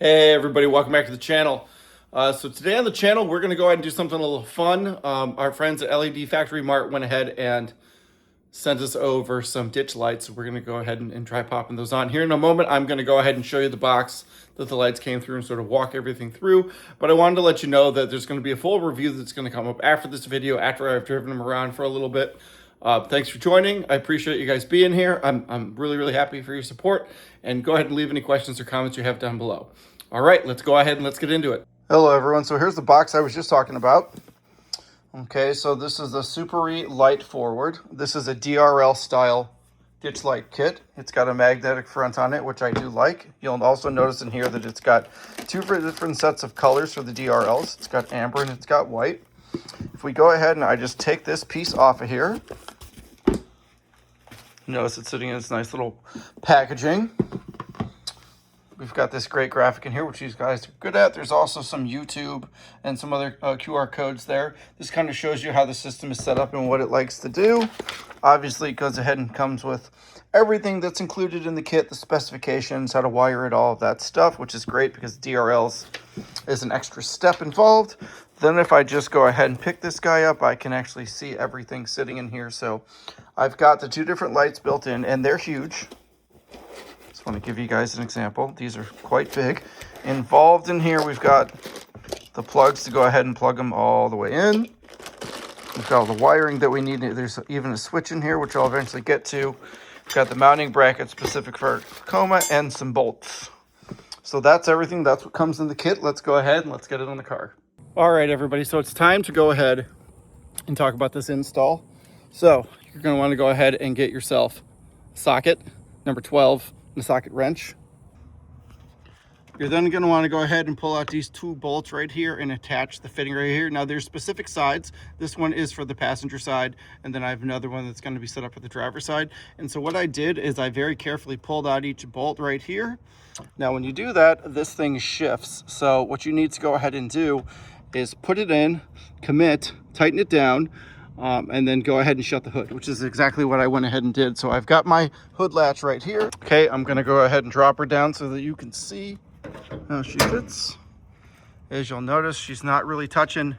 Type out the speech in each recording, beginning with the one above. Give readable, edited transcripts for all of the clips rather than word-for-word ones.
Hey everybody, welcome back to the channel. So today on the channel, we're going to go ahead and do something a little fun. Our friends at LED Factory Mart went ahead and sent us over some ditch lights. So we're going to go ahead and try popping those on. Here in a moment, I'm going to go ahead and show you the box that the lights came through and sort of walk everything through. But I wanted to let you know that there's going to be a full review that's going to come up after this video, after I've driven them around for a little bit. Thanks for joining. I appreciate you guys being here. I'm really happy for your support. And go ahead and leave any questions or comments you have down below. All right, let's go ahead and let's get into it. Hello everyone. So here's the box I was just talking about. Okay, so this is the Suparee Light Forward. This is a DRL style ditch light kit. It's got a magnetic front on it, which I do like. You'll also notice in here that it's got two different sets of colors for the DRLs. It's got amber and it's got white. If we go ahead and I just take this piece off of here, notice it's sitting in this nice little packaging. We've got this great graphic in here, which these guys are good at. There's also some YouTube and some other QR codes there. This kind of shows you how the system is set up and what it likes to do. Obviously, it goes ahead and comes with everything that's included in the kit, the specifications, how to wire it, all of that stuff, which is great because DRLs is an extra step involved. Then if I just go ahead and pick this guy up, I can actually see everything sitting in here. So I've got the two different lights built in, and they're huge. I want to give you guys an example. These are quite big. Involved in here, we've got the plugs to go ahead and plug them all the way in. We've got all the wiring that we need. There's even a switch in here, which I'll eventually get to. We've got the mounting bracket specific for Tacoma and some bolts. So that's everything. That's what comes in the kit. Let's go ahead and let's get it on the car. All right, everybody. So it's time to go ahead and talk about this install. So you're going to want to go ahead and get yourself a socket, number 12, and a socket wrench. You're then going to want to go ahead and pull out these two bolts right here and attach the fitting right here. Now there's specific sides. This one is for the passenger side, and then I have another one that's going to be set up for the driver's side. And so what I did is I very carefully pulled out each bolt right here. Now when you do that, this thing shifts. So what you need to go ahead and do is put it in, commit, tighten it down, and then go ahead and shut the hood, which is exactly what I went ahead and did. So I've got my hood latch right here. Okay, I'm gonna go ahead and drop her down so that you can see how she fits. As you'll notice, she's not really touching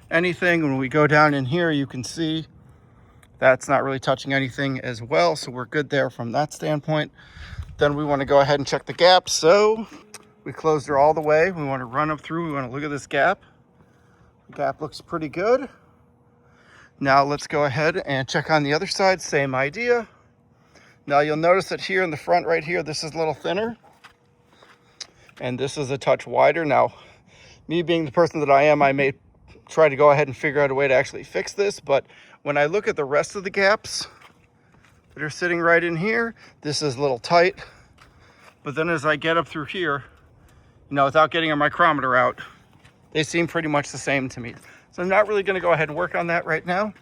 anything. When we go down in here, you can see that's not really touching anything as well. So we're good there from that standpoint. Then we wanna go ahead and check the gap. So we closed her all the way. We wanna run up through, we wanna look at this gap. The gap looks pretty good. Now let's go ahead and check on the other side, same idea. Now you'll notice that here in the front right here, this is a little thinner. And this is a touch wider. Now, me being the person that I am, I may try to go ahead and figure out a way to actually fix this. But when I look at the rest of the gaps that are sitting right in here, this is a little tight. But then as I get up through here, without getting a micrometer out, they seem pretty much the same to me. So I'm not really going to go ahead and work on that right now,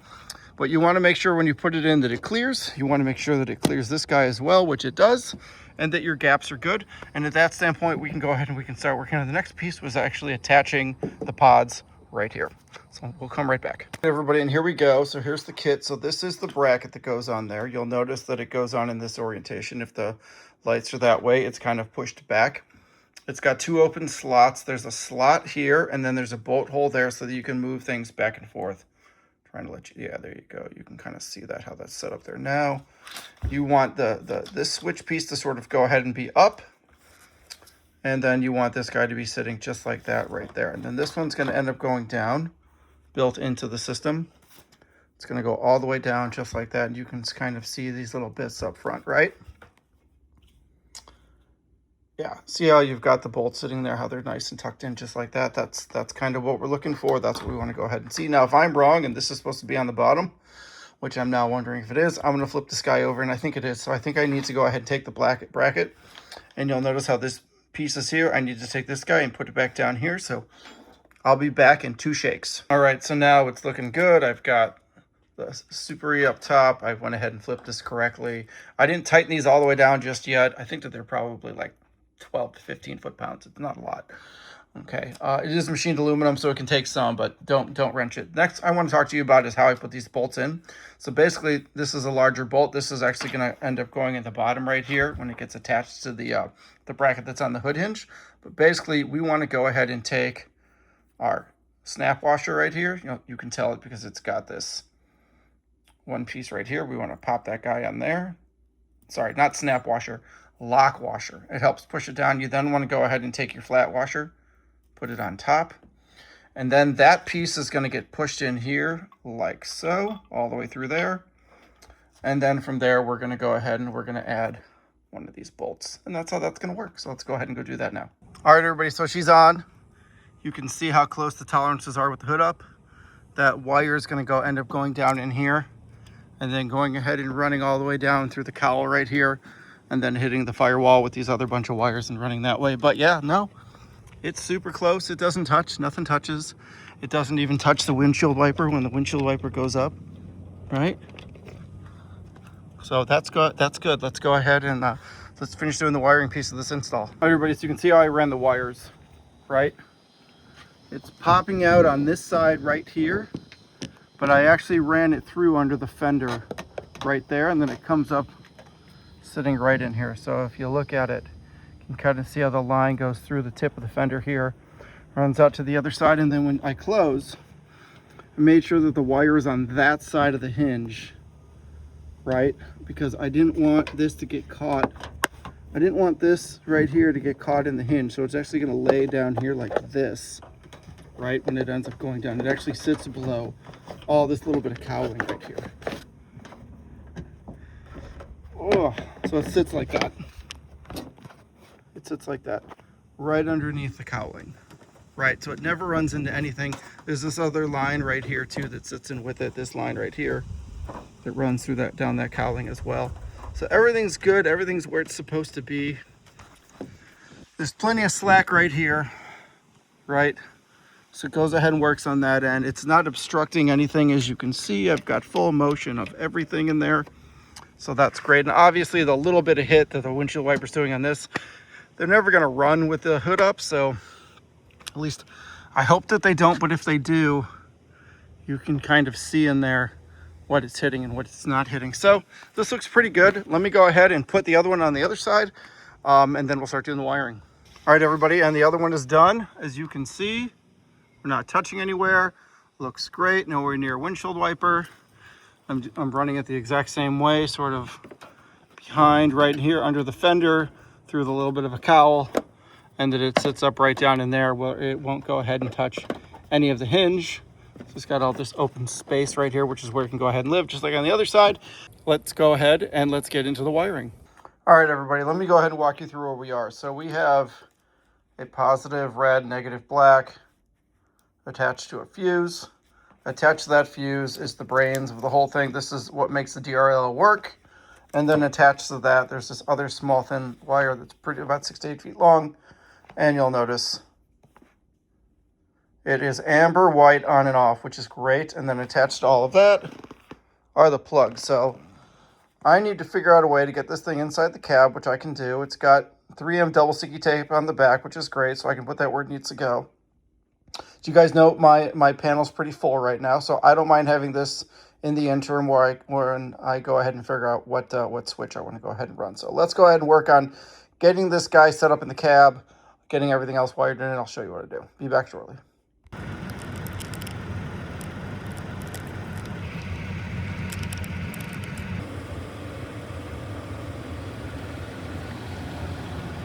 but you want to make sure when you put it in that it clears. You want to make sure that it clears this guy as well, which it does, and that your gaps are good. And at that standpoint, we can go ahead and we can start working on the next piece, was actually attaching the pods right here. So we'll come right back. Everybody, and here we go. So here's the kit. So this is the bracket that goes on there. You'll notice that it goes on in this orientation. If the lights are that way, it's kind of pushed back. It's got two open slots. There's a slot here, and then there's a bolt hole there so that you can move things back and forth. Trying to let you, yeah, there you go. You can kind of see that, how that's set up there. Now, you want this switch piece to sort of go ahead and be up, and then you want this guy to be sitting just like that right there. And then this one's going to end up going down, built into the system. It's going to go all the way down just like that, and you can kind of see these little bits up front, right? Yeah, see how you've got the bolts sitting there, how they're nice and tucked in just like that. That's kind of what we're looking for. That's what we want to go ahead and see. Now, if I'm wrong and this is supposed to be on the bottom, which I'm now wondering if it is, I'm going to flip this guy over, and I think it is. So I think I need to go ahead and take the bracket, and you'll notice how this piece is here. I need to take this guy and put it back down here. So I'll be back in 2 shakes. All right, so now it's looking good. I've got the Suparee up top. I went ahead and flipped this correctly. I didn't tighten these all the way down just yet. I think that they're probably like 12 to 15 foot-pounds. It's not a lot. Okay, it is machined aluminum, so it can take some, but don't wrench it. Next, I want to talk to you about is how I put these bolts in. So basically, this is a larger bolt. This is actually going to end up going at the bottom right here when it gets attached to the bracket that's on the hood hinge. But basically, we want to go ahead and take our snap washer right here. You know, you can tell it because it's got this one piece right here. We want to pop that guy on there. Sorry, not snap washer, lock washer. It helps push it down. You then want to go ahead and take your flat washer, put it on top, and then that piece is going to get pushed in here like so, all the way through there. And then from there, we're going to go ahead and we're going to add one of these bolts, and that's how that's going to work. So let's go ahead and go do that now. All right, everybody, so she's on. You can see how close the tolerances are with the hood up. That wire is going to end up going down in here, and then going ahead and running all the way down through the cowl right here, and then hitting the firewall with these other bunch of wires and running that way. But yeah, no, it's super close. It doesn't touch, nothing touches. It doesn't even touch the windshield wiper when the windshield wiper goes up, right? So that's good. That's good. Let's go ahead and let's finish doing the wiring piece of this install. All right, everybody, so you can see how I ran the wires, right? It's popping out on this side right here, but I actually ran it through under the fender right there, and then it comes up sitting right in here. So if you look at it, you can kind of see how the line goes through the tip of the fender here, runs out to the other side, and then when I close, I made sure that the wire is on that side of the hinge, right? Because I didn't want this to get caught. I didn't want this right here to get caught in the hinge, so it's actually going to lay down here like this, right? When it ends up going down, it actually sits below all this little bit of cowling right here. Oh, so it sits like that. It sits like that, right underneath the cowling, right? So it never runs into anything. There's this other line right here too that sits in with it. This line right here that runs through that, down that cowling as well. So everything's good. Everything's where it's supposed to be. There's plenty of slack right here, right? So it goes ahead and works on that end. It's not obstructing anything, as you can see. I've got full motion of everything in there. So that's great. And obviously the little bit of hit that the windshield wiper's doing on this, they're never gonna run with the hood up. So at least I hope that they don't, but if they do, you can kind of see in there what it's hitting and what it's not hitting. So this looks pretty good. Let me go ahead and put the other one on the other side, and then we'll start doing the wiring. All right, everybody, and the other one is done. As you can see, we're not touching anywhere. Looks great, nowhere near windshield wiper. I'm running it the exact same way, sort of behind right here under the fender, through the little bit of a cowl, and that it sits up right down in there where it won't go ahead and touch any of the hinge. So it's got all this open space right here, which is where it can go ahead and live, just like on the other side. Let's go ahead and let's get into the wiring. All right, everybody, let me go ahead and walk you through where we are. So we have a positive red, negative black attached to a fuse. Attached to that fuse is the brains of the whole thing. This is what makes the DRL work. And then attached to that, there's this other small thin wire that's about 6 to 8 feet long. And you'll notice it is amber white on and off, which is great. And then attached to all of that are the plugs. So I need to figure out a way to get this thing inside the cab, which I can do. It's got 3M double sticky tape on the back, which is great. So I can put that where it needs to go. So you guys know my panel's pretty full right now, so I don't mind having this in the interim where I go ahead and figure out what switch I want to go ahead and run. So let's go ahead and work on getting this guy set up in the cab, getting everything else wired in, and I'll show you what to do. Be back shortly.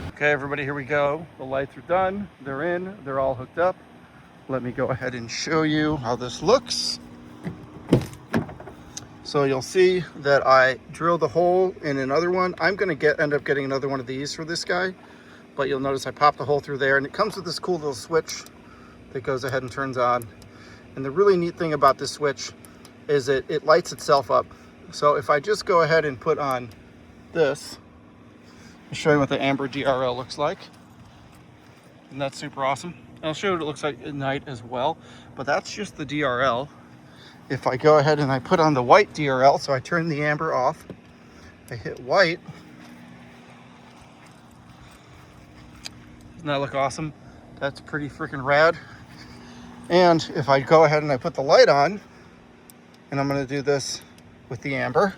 Okay, everybody, here we go. The lights are done. They're in. They're all hooked up. Let me go ahead and show you how this looks. So you'll see that I drilled a hole in another one. I'm going to end up getting another one of these for this guy, but you'll notice I popped a hole through there, and it comes with this cool little switch that goes ahead and turns on. And the really neat thing about this switch is it lights itself up. So if I just go ahead and put on this, I'll show you what the amber DRL looks like. And that's super awesome. I'll show you what it looks like at night as well, but that's just the DRL. If I go ahead and I put on the white DRL, so I turn the amber off, I hit white. Doesn't that look awesome? To That's pretty freaking rad. And if I go ahead and I put the light on, and I'm gonna do this with the amber,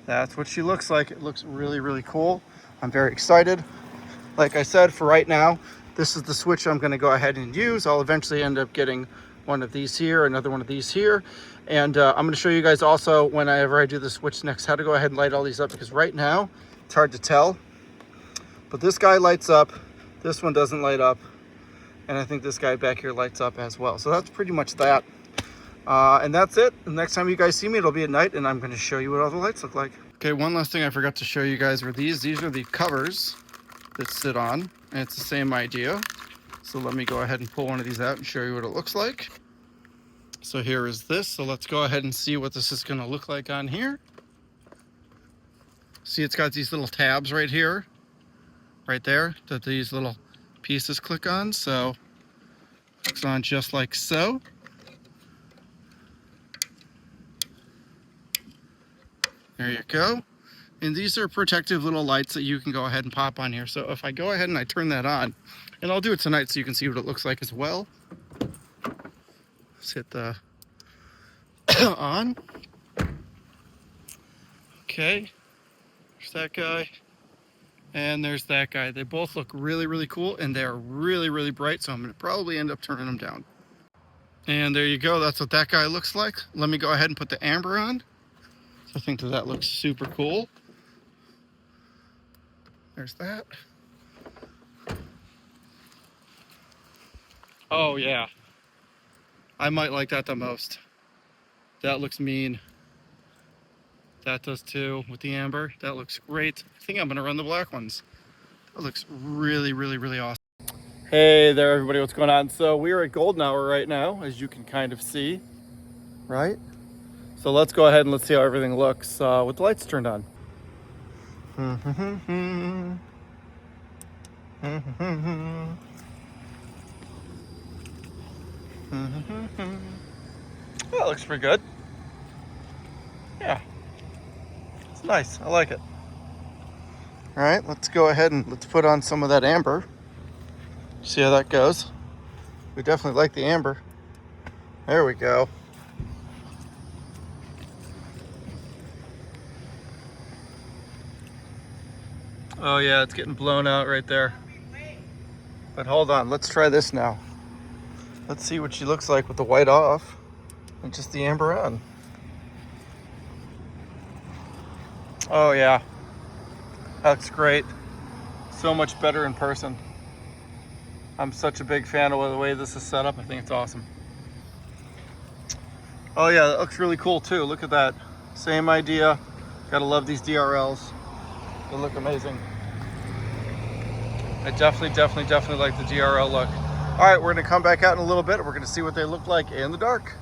that's what she looks like. It looks really, really cool. I'm very excited. Like I said, for right now, this is the switch I'm gonna go ahead and use. I'll eventually end up getting one of these here, another one of these here. And I'm gonna show you guys also, whenever I do the switch next, how to go ahead and light all these up, because right now, it's hard to tell. But this guy lights up, this one doesn't light up, and I think this guy back here lights up as well. So that's pretty much that. And that's it. The next time you guys see me, it'll be at night, and I'm gonna show you what all the lights look like. Okay, one last thing I forgot to show you guys were these. These are the covers that sit on, and it's the same idea. So let me go ahead and pull one of these out and show you what it looks like. So here is this. So let's go ahead and see what this is gonna look like on here. See, it's got these little tabs right here, right there, that these little pieces click on. So it's on just like so. There you go. And these are protective little lights that you can go ahead and pop on here. So if I go ahead and I turn that on, and I'll do it tonight so you can see what it looks like as well. Let's hit the on. Okay, there's that guy. And there's that guy. They both look really, really cool, and they're really, really bright, so I'm gonna probably end up turning them down. And there you go, that's what that guy looks like. Let me go ahead and put the amber on. I think that looks super cool. There's that. Oh yeah, I might like that the most. That looks mean. That does too with the amber. That looks great. I think I'm gonna run the black ones. That looks really, really, really awesome. Hey there everybody, what's going on? So we're at golden hour right now, as you can kind of see, right? So let's go ahead and let's see how everything looks with the lights turned on. Well, that looks pretty good. Yeah, it's nice, I like it. All right, let's go ahead and let's put on some of that amber. See how that goes? We definitely like the amber. There we go. Oh yeah, it's getting blown out right there. But hold on, let's try this now. Let's see what she looks like with the white off and just the amber on. Oh yeah, that looks great. So much better in person. I'm such a big fan of the way this is set up. I think it's awesome. Oh yeah, that looks really cool too. Look at that. Same idea. Gotta love these DRLs. They look amazing. I definitely like the DRL look. All right, we're gonna come back out in a little bit. We're gonna see what they look like in the dark.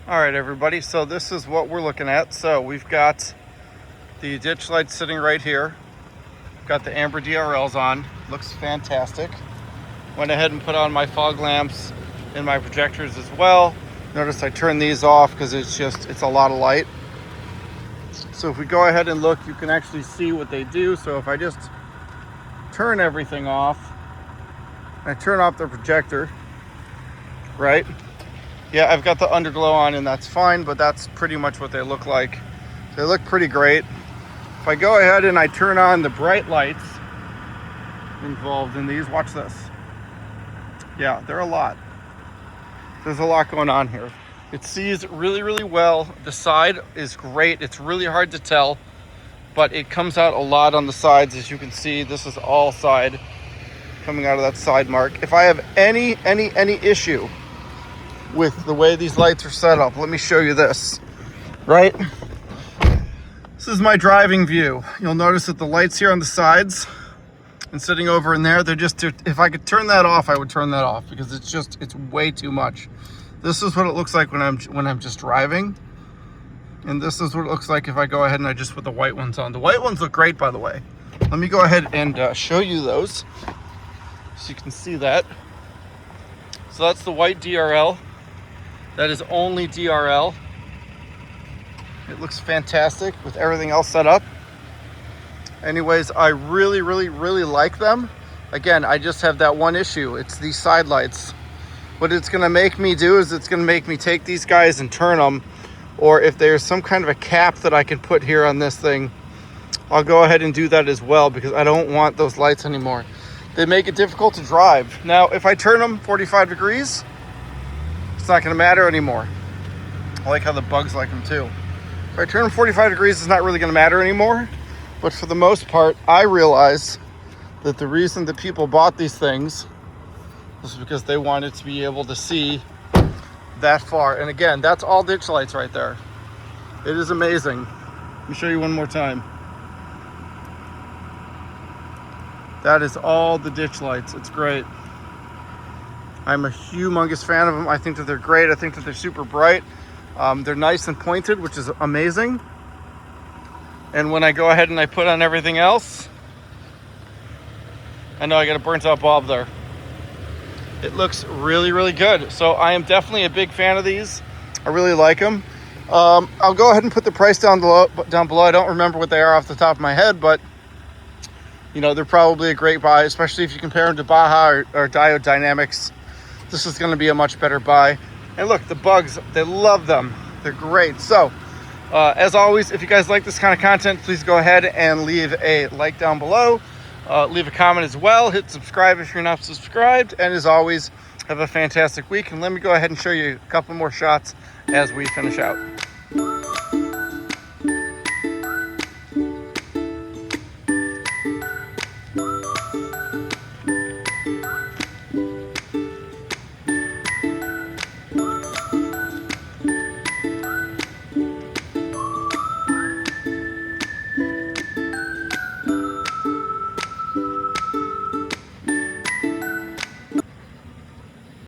All right, everybody, so this is what we're looking at. So we've got the ditch lights sitting right here. Got the amber DRLs on, looks fantastic. Went ahead and put on my fog lamps and my projectors as well. Notice I turned these off because it's a lot of light. So if we go ahead and look, you can actually see what they do. So if I just turn everything off, I turn off the projector, right? Yeah, I've got the underglow on and that's fine, but that's pretty much what they look like. They look pretty great. If I go ahead and I turn on the bright lights involved in these, watch this. Yeah, they're a lot. There's a lot going on here. It sees really, really well. The side is great. It's really hard to tell, but it comes out a lot on the sides. As you can see, this is all side coming out of that side mark. If I have any issue with the way these lights are set up, let me show you this, right? This is my driving view. You'll notice that the lights here on the sides and sitting over in there, they're just, if I could turn that off, I would turn that off because it's way too much. This is what it looks like when I'm just driving. And this is what it looks like if I go ahead and I just put the white ones on. The white ones look great, by the way. Let me go ahead and show you those so you can see that. So that's the white DRL. That is only DRL. It looks fantastic with everything else set up. Anyways, I really, really, really like them. Again, I just have that one issue. It's these side lights. What it's gonna make me do is it's gonna make me take these guys and turn them, or if there's some kind of a cap that I can put here on this thing, I'll go ahead and do that as well, because I don't want those lights anymore. They make it difficult to drive. Now, if I turn them 45 degrees, it's not gonna matter anymore. I like how the bugs like them too. If I turn them 45 degrees, it's not really gonna matter anymore. But for the most part, I realize that the reason that people bought these things was because they wanted to be able to see that far. And again, that's all ditch lights right there. It is amazing. Let me show you one more time. That is all the ditch lights. It's great. I'm a humongous fan of them. I think that they're great. I think that they're super bright. They're nice and pointed, which is amazing. And when I go ahead and I put on everything else, I know I got a burnt out bulb there. It looks really, really good. So I am definitely a big fan of these. I really like them. I'll go ahead and put the price down below. I don't remember what they are off the top of my head, but you know, they're probably a great buy, especially if you compare them to Baja or Diode Dynamics. This is going to be a much better buy. And look, the bugs, they love them. They're great. So as always, if you guys like this kind of content, please go ahead and leave a like down below. Leave a comment as well. Hit subscribe if you're not subscribed. And as always, have a fantastic week. And let me go ahead and show you a couple more shots as we finish out.